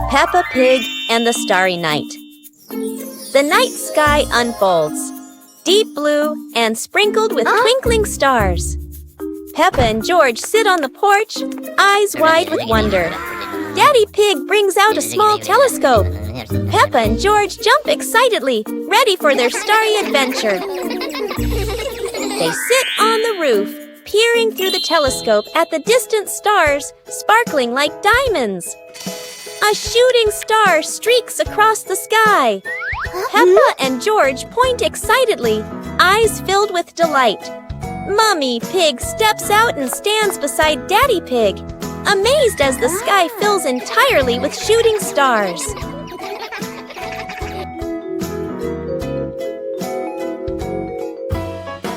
Peppa Pig and the Starry Night. The night sky unfolds, deep blue and sprinkled with twinkling stars. Peppa and George sit on the porch, eyes wide with wonder. Daddy Pig brings out a small telescope. Peppa and George jump excitedly, ready for their starry adventure. They sit on the roof, peering through the telescope at the distant stars, sparkling like diamonds. A shooting star streaks across the sky. Peppa and George point excitedly, eyes filled with delight. Mummy Pig steps out and stands beside Daddy Pig, amazed as the sky fills entirely with shooting stars.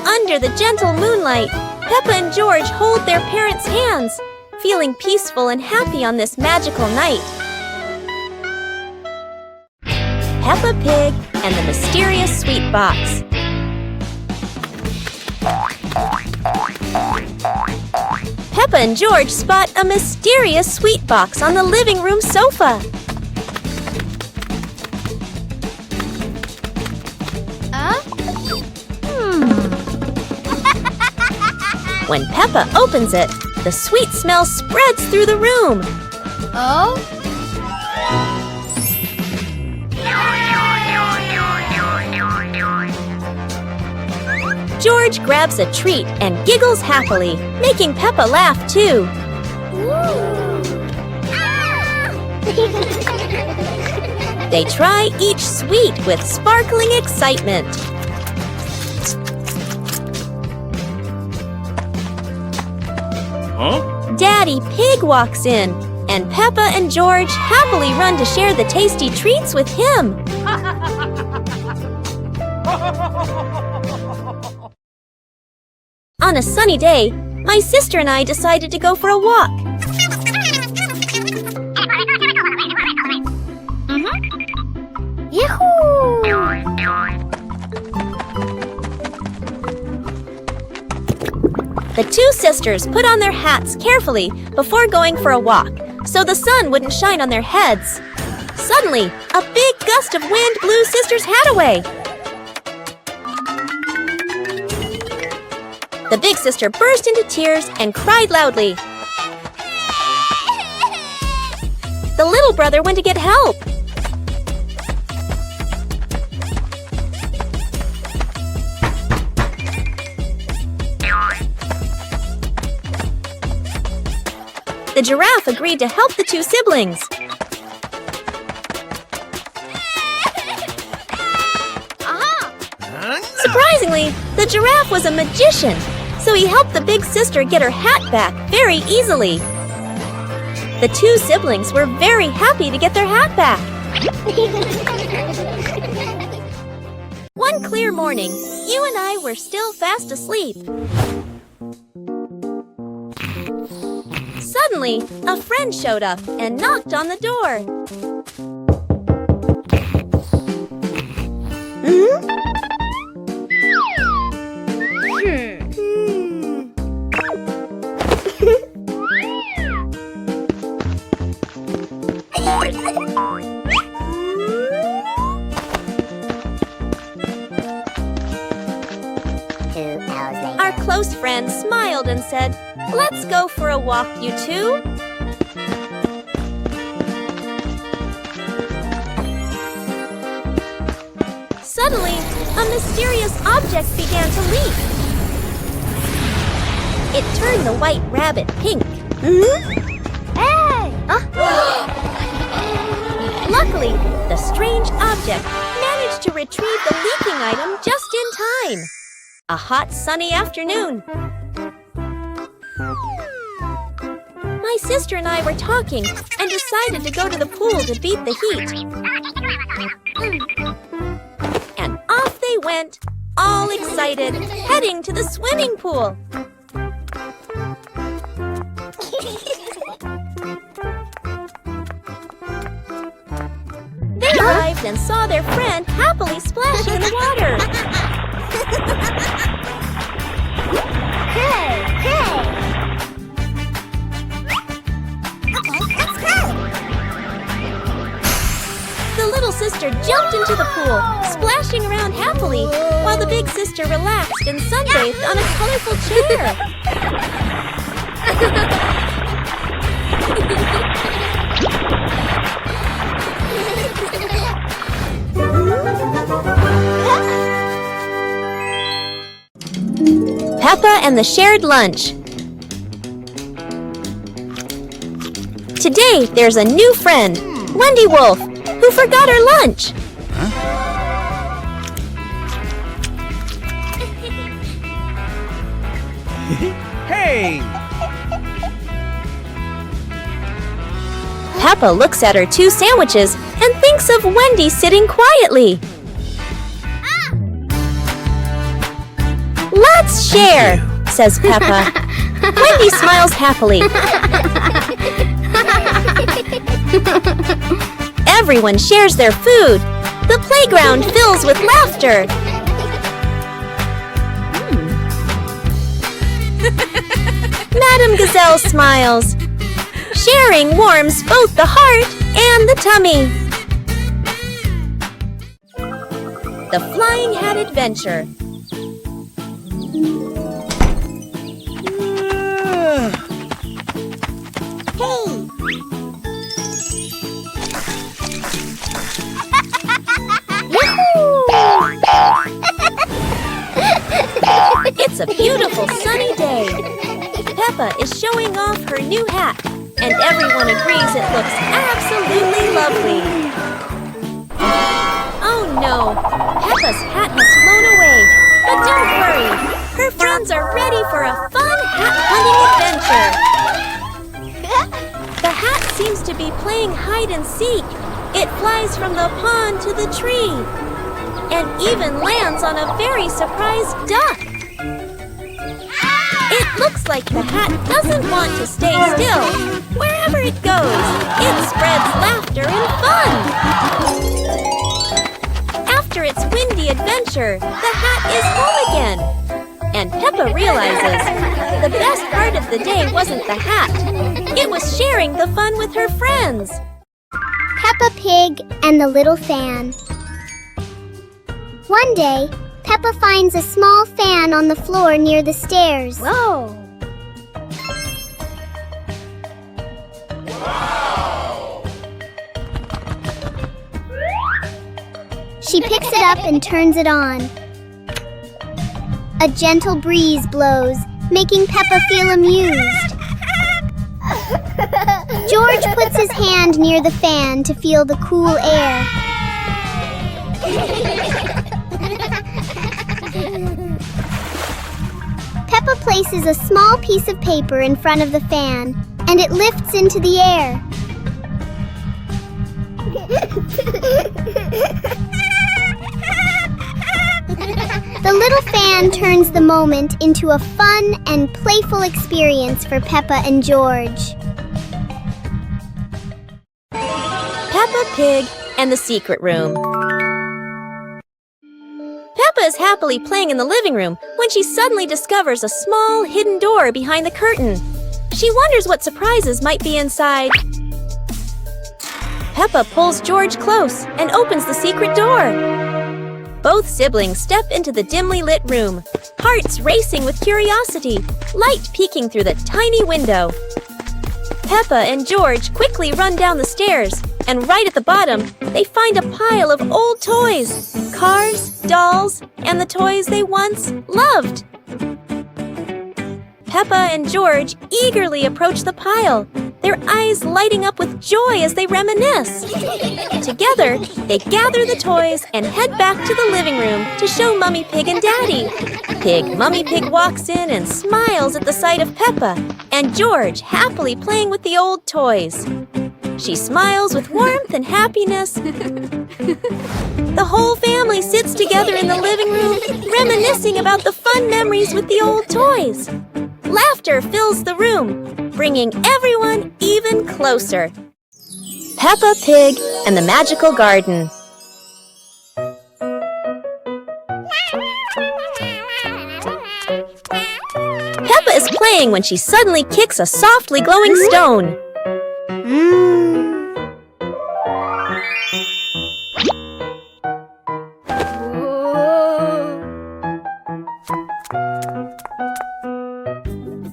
Under the gentle moonlight, Peppa and George hold their parents' hands, feeling peaceful and happy on this magical night. Peppa Pig and the Mysterious Sweet Box. Peppa and George spot a mysterious sweet box on the living room sofa. When Peppa opens it, the sweet smell spreads through the room. George grabs a treat and giggles happily, making Peppa laugh too. They try each sweet with sparkling excitement. Daddy Pig walks in, and Peppa and George happily run to share the tasty treats with him. On a sunny day, my sister and I decided to go for a walk. The two sisters put on their hats carefully before going for a walk, so the sun wouldn't shine on their heads. Suddenly, a big gust of wind blew Sister's hat away. The big sister burst into tears and cried loudly. The little brother went to get help. The giraffe agreed to help the two siblings. Surprisingly, the giraffe was a magician, so he helped the big sister get her hat back very easily. The two siblings were very happy to get their hat back. One clear morning, you and I were still fast asleep. Suddenly, a friend showed up and knocked on the door. Our close friend smiled and said, "Let's go for a walk, you two." Suddenly, a mysterious object began to leap. It turned the white rabbit pink, Hey! Luckily, the strange object managed to retrieve the leaking item just in time. A hot, sunny afternoon. My sister and I were talking and decided to go to the pool to beat the heat. And off they went, all excited, heading to the swimming pool. They arrived and saw their friend happily splashing in the water. Hey! Okay, let's go! The little sister jumped into the pool, splashing around happily, while the big sister relaxed and sunbathed on a colorful chair. Peppa and the shared lunch. Today, there's a new friend, Wendy Wolf, who forgot her lunch. Hey! Peppa looks at her 2 sandwiches and thinks of Wendy sitting quietly. Let's share, says Peppa. Wendy smiles happily. Everyone shares their food. The playground fills with laughter. Madame Gazelle smiles. Sharing warms both the heart and the tummy. The Flying Hat Adventure. It's a beautiful sunny day. Peppa is showing off her new hat, and everyone agrees it looks absolutely lovely. Oh no, Peppa's hat has flown away. But don't worry, her friends are ready for a fun hat hunting adventure. The hat seems to be playing hide and seek. It flies from the pond to the tree, and even lands on a very surprised duck. It looks like the hat doesn't want to stay still. Wherever it goes, it spreads laughter and fun. After its windy adventure, the hat is home again. And Peppa realizes the best part of the day wasn't the hat. It was sharing the fun with her friends. Peppa Pig and the Little Fan. One day, Peppa finds a small fan on the floor near the stairs. Whoa! She picks it up and turns it on. A gentle breeze blows, making Peppa feel amused. George puts his hand near the fan to feel the cool air. Peppa places a small piece of paper in front of the fan, and it lifts into the air. The little fan turns the moment into a fun and playful experience for Peppa and George. Peppa Pig and the Secret Room. Peppa is happily playing in the living room when she suddenly discovers a small hidden door behind the curtain. She wonders what surprises might be inside. Peppa pulls George close and opens the secret door. Both siblings step into the dimly lit room, hearts racing with curiosity, light peeking through the tiny window. Peppa and George quickly run down the stairs, and right at the bottom, they find a pile of old toys, cars, dolls, and the toys they once loved. Peppa and George eagerly approach the pile, their eyes lighting up with joy as they reminisce. Together, they gather the toys and head back to the living room to show Mummy Pig and Daddy. Mummy Pig walks in and smiles at the sight of Peppa and George happily playing with the old toys. She smiles with warmth and happiness. The whole family sits together in the living room, reminiscing about the fun memories with the old toys. Laughter fills the room, bringing everyone even closer. Peppa Pig and the Magical Garden. Peppa is playing when she suddenly kicks a softly glowing stone.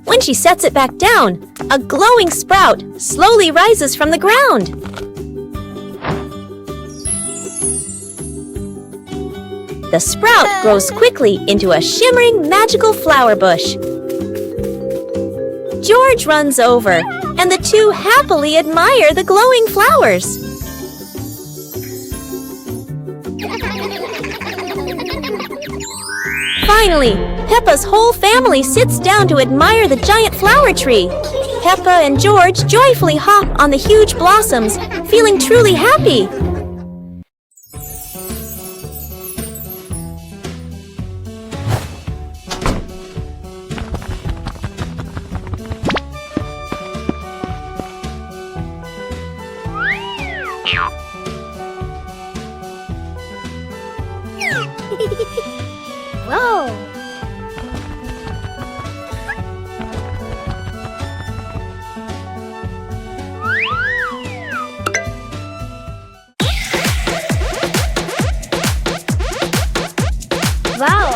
When she sets it back down, a glowing sprout slowly rises from the ground. The sprout grows quickly into a shimmering magical flower bush. George runs over, and the two happily admire the glowing flowers. Finally, Peppa's whole family sits down to admire the giant flower tree. Peppa and George joyfully hop on the huge blossoms, feeling truly happy. Whoa! Wow!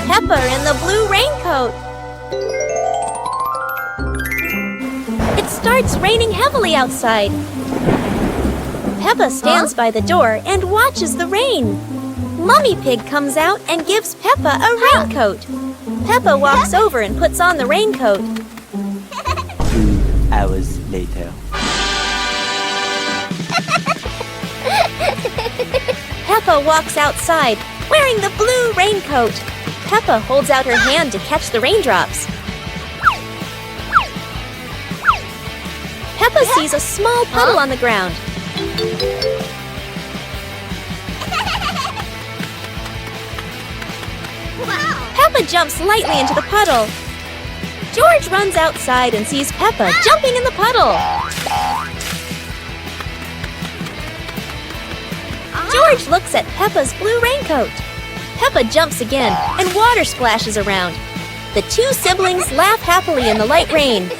Peppa in the blue raincoat. It starts raining heavily outside. Peppa stands by the door and watches the rain. Mummy Pig comes out and gives Peppa a raincoat. Peppa walks over and puts on the raincoat. 2 hours later. Peppa walks outside, wearing the blue raincoat. Peppa holds out her hand to catch the raindrops. Peppa sees a small puddle on the ground. Peppa jumps lightly into the puddle. George runs outside and sees Peppa jumping in the puddle. George looks at Peppa's blue raincoat. Peppa jumps again, and water splashes around. The two siblings laugh happily in the light rain.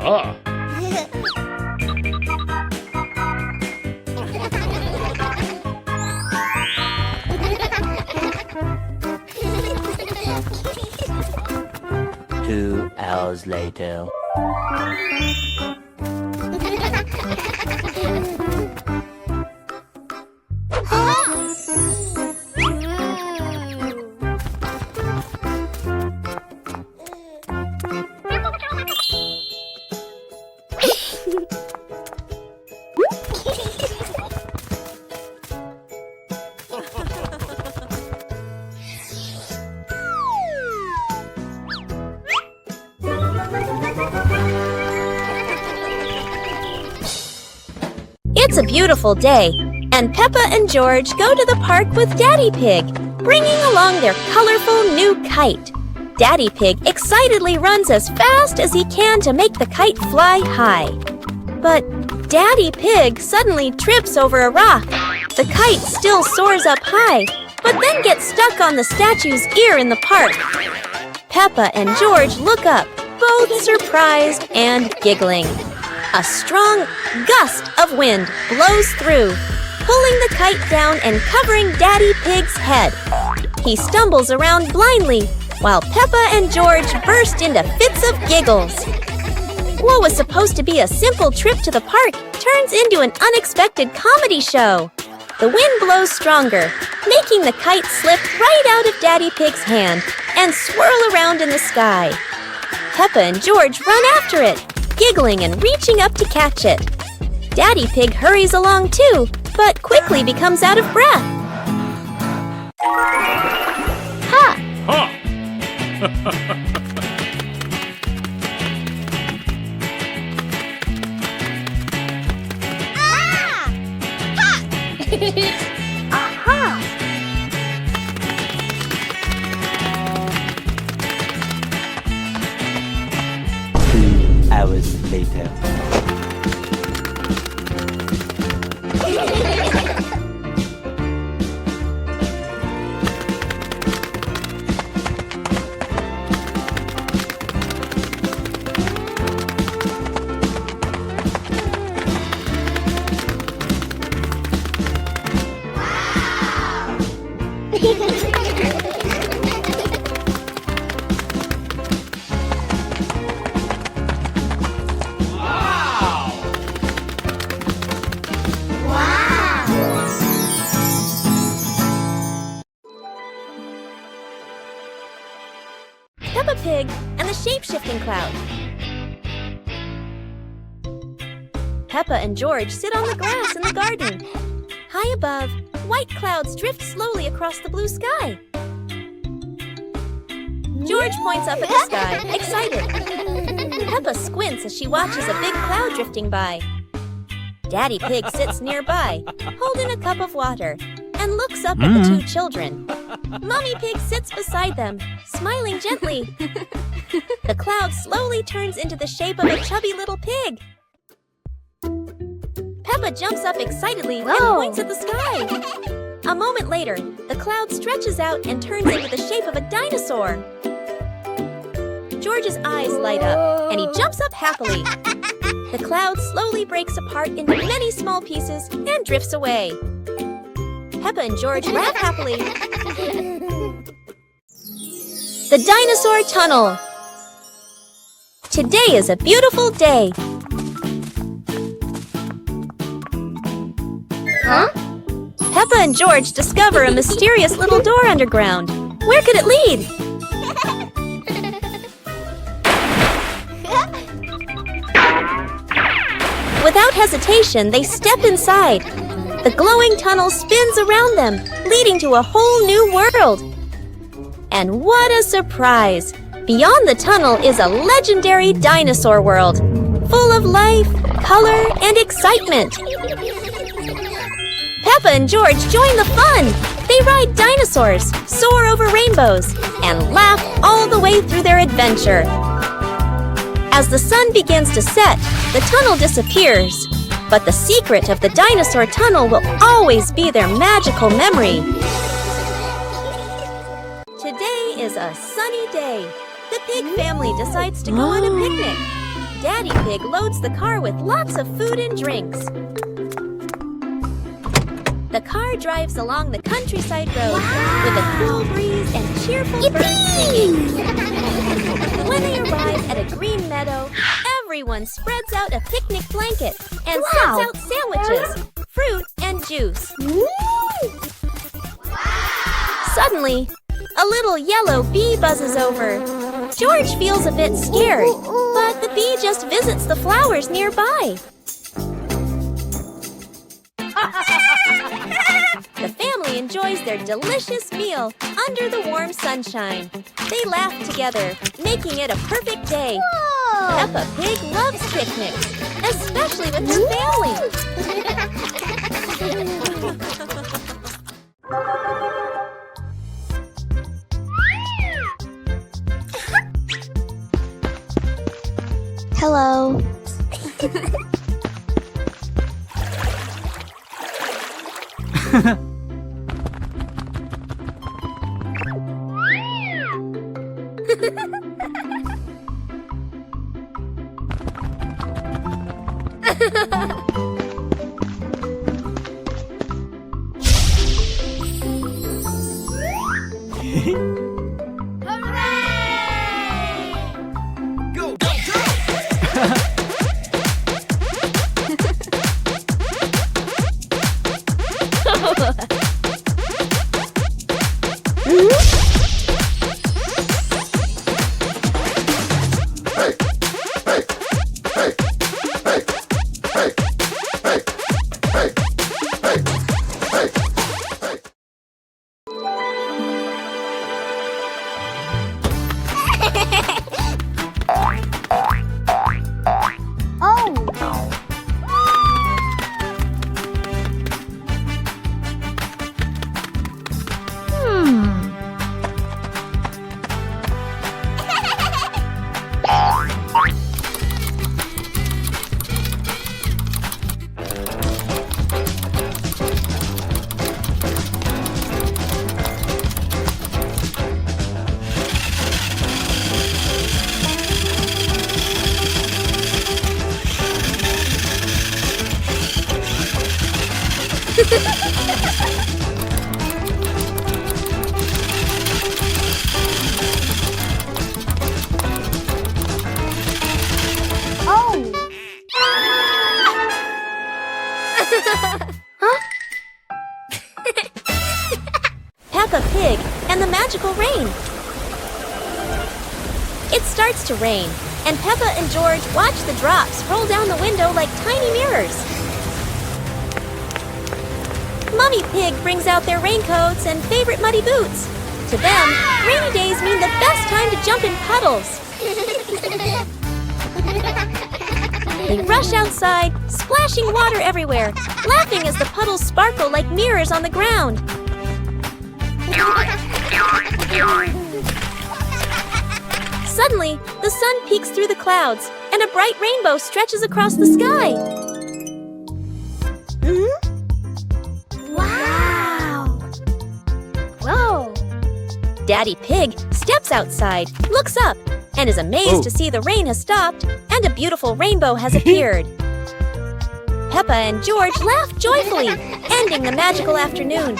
Ah. 2 hours later. It's a beautiful day, and Peppa and George go to the park with Daddy Pig, bringing along their colorful new kite. Daddy Pig excitedly runs as fast as he can to make the kite fly high. But Daddy Pig suddenly trips over a rock. The kite still soars up high, but then gets stuck on the statue's ear in the park. Peppa and George look up, both surprised and giggling. A strong gust of wind blows through, pulling the kite down and covering Daddy Pig's head. He stumbles around blindly, while Peppa and George burst into fits of giggles. What was supposed to be a simple trip to the park turns into an unexpected comedy show. The wind blows stronger, making the kite slip right out of Daddy Pig's hand and swirl around in the sky. Peppa and George run after it, giggling and reaching up to catch it. Daddy Pig hurries along too, but quickly becomes out of breath. Ha! Ha! Aha! 2 hours later. Peppa Pig and the Shape-Shifting Cloud. Peppa and George sit on the grass in the garden. High above, white clouds drift slowly across the blue sky. George points up at the sky, excited. Peppa squints as she watches a big cloud drifting by. Daddy Pig sits nearby, holding a cup of water, and looks up at the two children. Mommy Pig sits beside them, smiling gently. The cloud slowly turns into the shape of a chubby little pig. Peppa jumps up excitedly and points at the sky. A moment later, the cloud stretches out and turns into the shape of a dinosaur. George's eyes light up, and he jumps up happily. The cloud slowly breaks apart into many small pieces and drifts away. Peppa and George laugh happily. The Dinosaur Tunnel. Today is a beautiful day. Huh? Peppa and George discover a mysterious little door underground. Where could it lead? Without hesitation, they step inside. The glowing tunnel spins around them, leading to a whole new world. And what a surprise! Beyond the tunnel is a legendary dinosaur world, full of life, color, and excitement. Peppa and George join the fun. They ride dinosaurs, soar over rainbows, and laugh all the way through their adventure. As the sun begins to set, the tunnel disappears. But the secret of the dinosaur tunnel will always be their magical memory. Today is a sunny day. The pig family decides to go on a picnic. Daddy Pig loads the car with lots of food and drinks. The car drives along the countryside road with a cool breeze and cheerful birds singing. When they arrive at a green meadow, everyone spreads out a picnic blanket and sets out sandwiches, fruit, and juice. Suddenly, a little yellow bee buzzes over. George feels a bit scared, but the bee just visits the flowers nearby. The family enjoys their delicious meal under the warm sunshine. They laugh together, making it a perfect day. Peppa Pig loves picnics, especially with her family. Go, go, go! Peppa Pig and the Magical Rain. It starts to rain, and Peppa and George watch the drops roll down the window like tiny mirrors. Mummy Pig brings out their raincoats and favorite muddy boots. To them, rainy days mean the best time to jump in puddles. They rush outside, splashing water everywhere, laughing as the puddles sparkle like mirrors on the ground. Suddenly, the sun peeks through the clouds, and a bright rainbow stretches across the sky. Wow! Whoa! Daddy Pig steps outside, looks up, and is amazed to see the rain has stopped and a beautiful rainbow has appeared. Peppa and George laugh joyfully, ending the magical afternoon.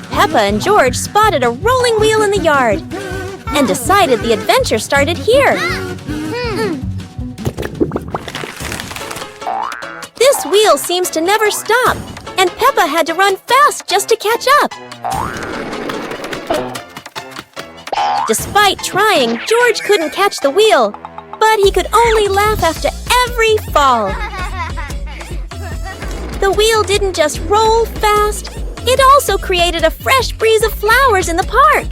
Peppa and George spotted a rolling wheel in the yard and decided the adventure started here. This wheel seems to never stop, and Peppa had to run fast just to catch up. Despite trying, George couldn't catch the wheel, but he could only laugh after every fall. The wheel didn't just roll fast, it also created a fresh breeze of flowers in the park.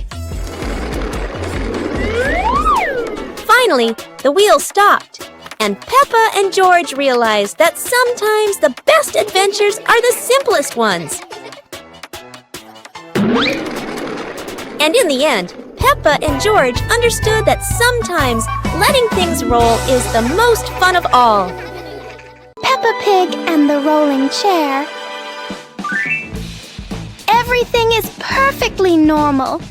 Finally, the wheel stopped, and Peppa and George realized that sometimes the best adventures are the simplest ones. And in the end, Peppa and George understood that sometimes letting things roll is the most fun of all. Peppa Pig and the rolling chair. Everything is perfectly normal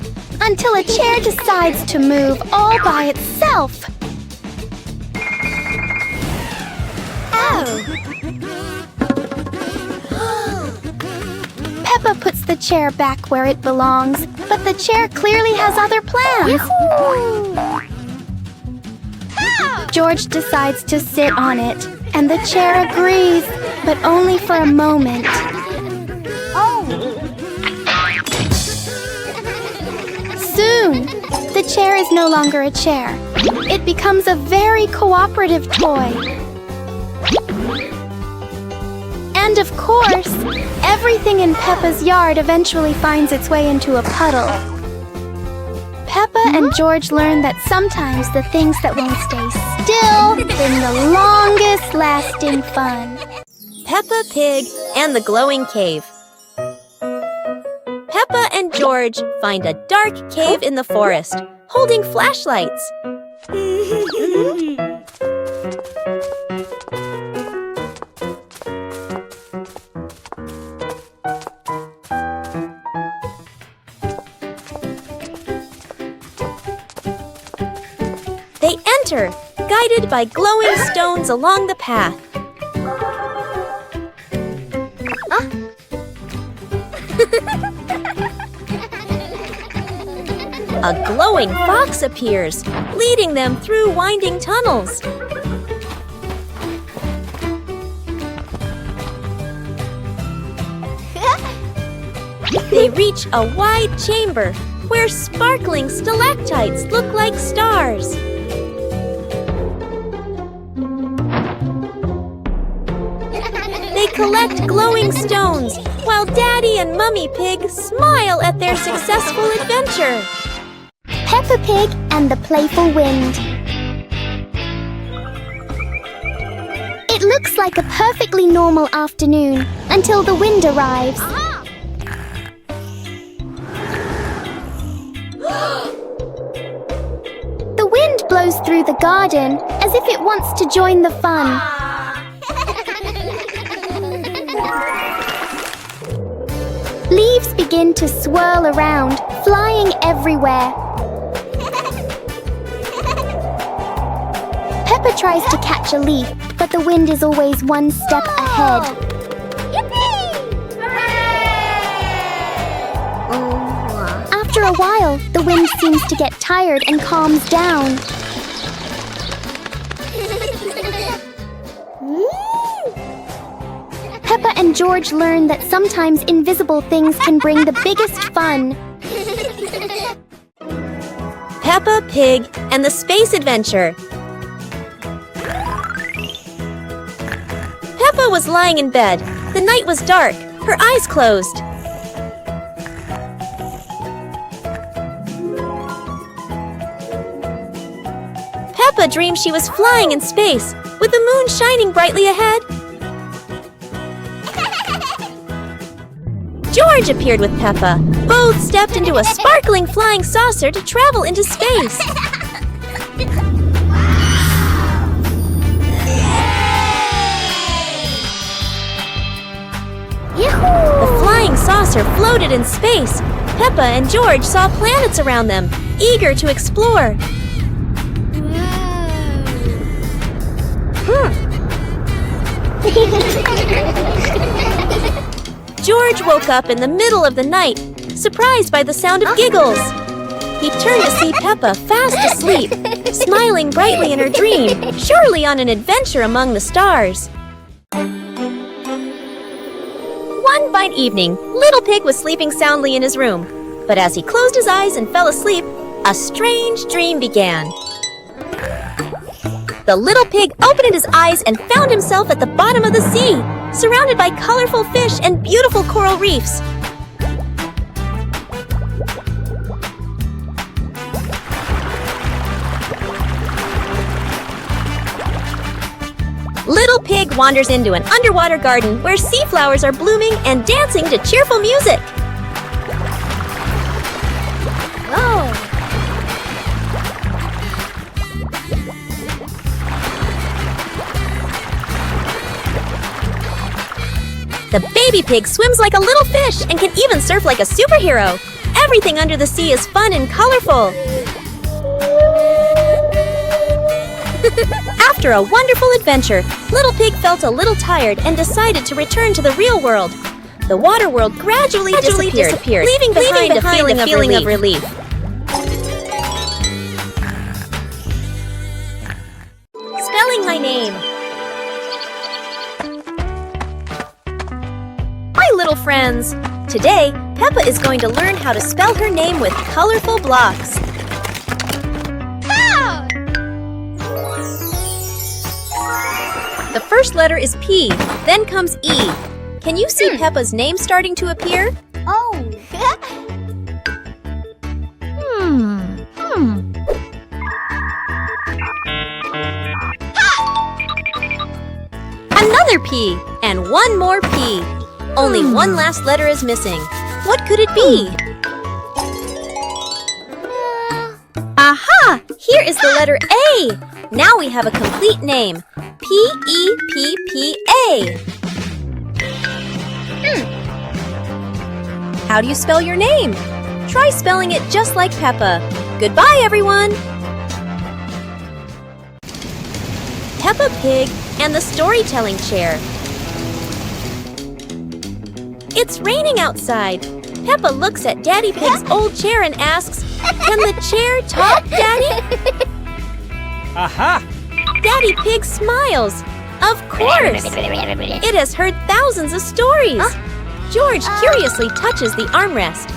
until a chair decides to move all by itself. Oh! Peppa puts the chair back where it belongs, but the chair clearly has other plans. George decides to sit on it, and the chair agrees, but only for a moment. Soon, the chair is no longer a chair. It becomes a very cooperative toy. And of course, everything in Peppa's yard eventually finds its way into a puddle. Peppa and George learn that sometimes the things that won't stay still bring the longest lasting fun. Peppa Pig and the Glowing Cave. Peppa and George find a dark cave in the forest, holding flashlights. They enter, guided by glowing stones along the path. A glowing fox appears, leading them through winding tunnels. They reach a wide chamber where sparkling stalactites look like stars. They collect glowing stones while Daddy and Mummy Pig smile at their successful adventure. Peppa Pig and the Playful Wind. It looks like a perfectly normal afternoon until the wind arrives. The wind blows through the garden as if it wants to join the fun. Leaves begin to swirl around, flying everywhere. Peppa tries to catch a leaf, but the wind is always one step ahead. After a while, the wind seems to get tired and calms down. Peppa and George learn that sometimes invisible things can bring the biggest fun. Peppa Pig and the Space Adventure. Peppa was lying in bed. The night was dark, her eyes closed. Peppa dreamed she was flying in space, with the moon shining brightly ahead. George appeared with Peppa. Both stepped into a sparkling flying saucer to travel into space. The flying saucer floated in space. Peppa and George saw planets around them, eager to explore. George woke up in the middle of the night, surprised by the sound of giggles. He turned to see Peppa fast asleep, smiling brightly in her dream, surely on an adventure among the stars. One fine evening, Little Pig was sleeping soundly in his room. But as he closed his eyes and fell asleep, a strange dream began. The little pig opened his eyes and found himself at the bottom of the sea, surrounded by colorful fish and beautiful coral reefs. Little Pig wanders into an underwater garden where sea flowers are blooming and dancing to cheerful music. The baby pig swims like a little fish and can even surf like a superhero. Everything under the sea is fun and colorful. After a wonderful adventure, Little Pig felt a little tired and decided to return to the real world. The water world gradually disappeared, leaving behind a feeling of relief. Spelling my name. Hi, little friends. Today, Peppa is going to learn how to spell her name with colorful blocks. The first letter is P, then comes E. Can you see Peppa's name starting to appear? Another P, and one more P. Only one last letter is missing. What could it be? Aha! Here is the letter A. Now we have a complete name. P-E-P-P-A. How do you spell your name? Try spelling it just like Peppa. Goodbye, everyone! Peppa Pig and the Storytelling Chair. It's raining outside. Peppa looks at Daddy Pig's old chair and asks, "Can the chair talk, Daddy?" Aha! Daddy Pig smiles. Of course! It has heard thousands of stories. George curiously touches the armrest.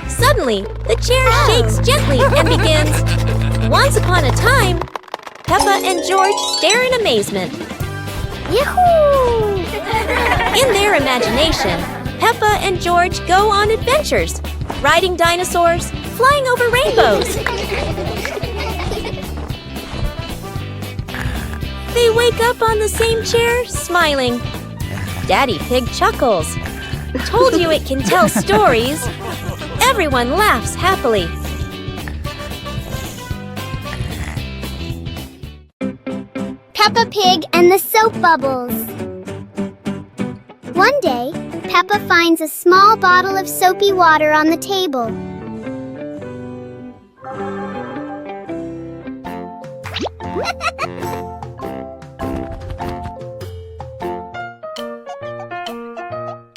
Suddenly, the chair shakes gently and begins, "Once upon a time." Peppa and George stare in amazement. Yahoo! In their imagination, Peppa and George go on adventures, riding dinosaurs, flying over rainbows. They wake up on the same chair, smiling. Daddy Pig chuckles. Told you it can tell stories. Everyone laughs happily. Peppa Pig and the Soap Bubbles. One day, Peppa finds a small bottle of soapy water on the table.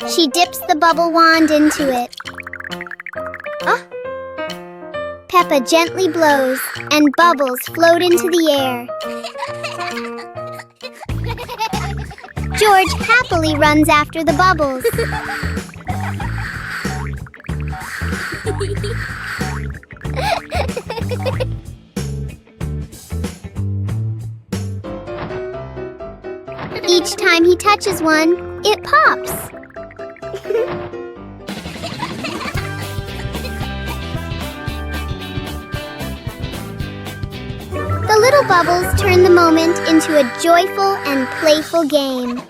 She dips the bubble wand into it. Peppa gently blows, and bubbles float into the air. George happily runs after the bubbles. Each time he touches one, it pops. The little bubbles turn the moment into a joyful and playful game.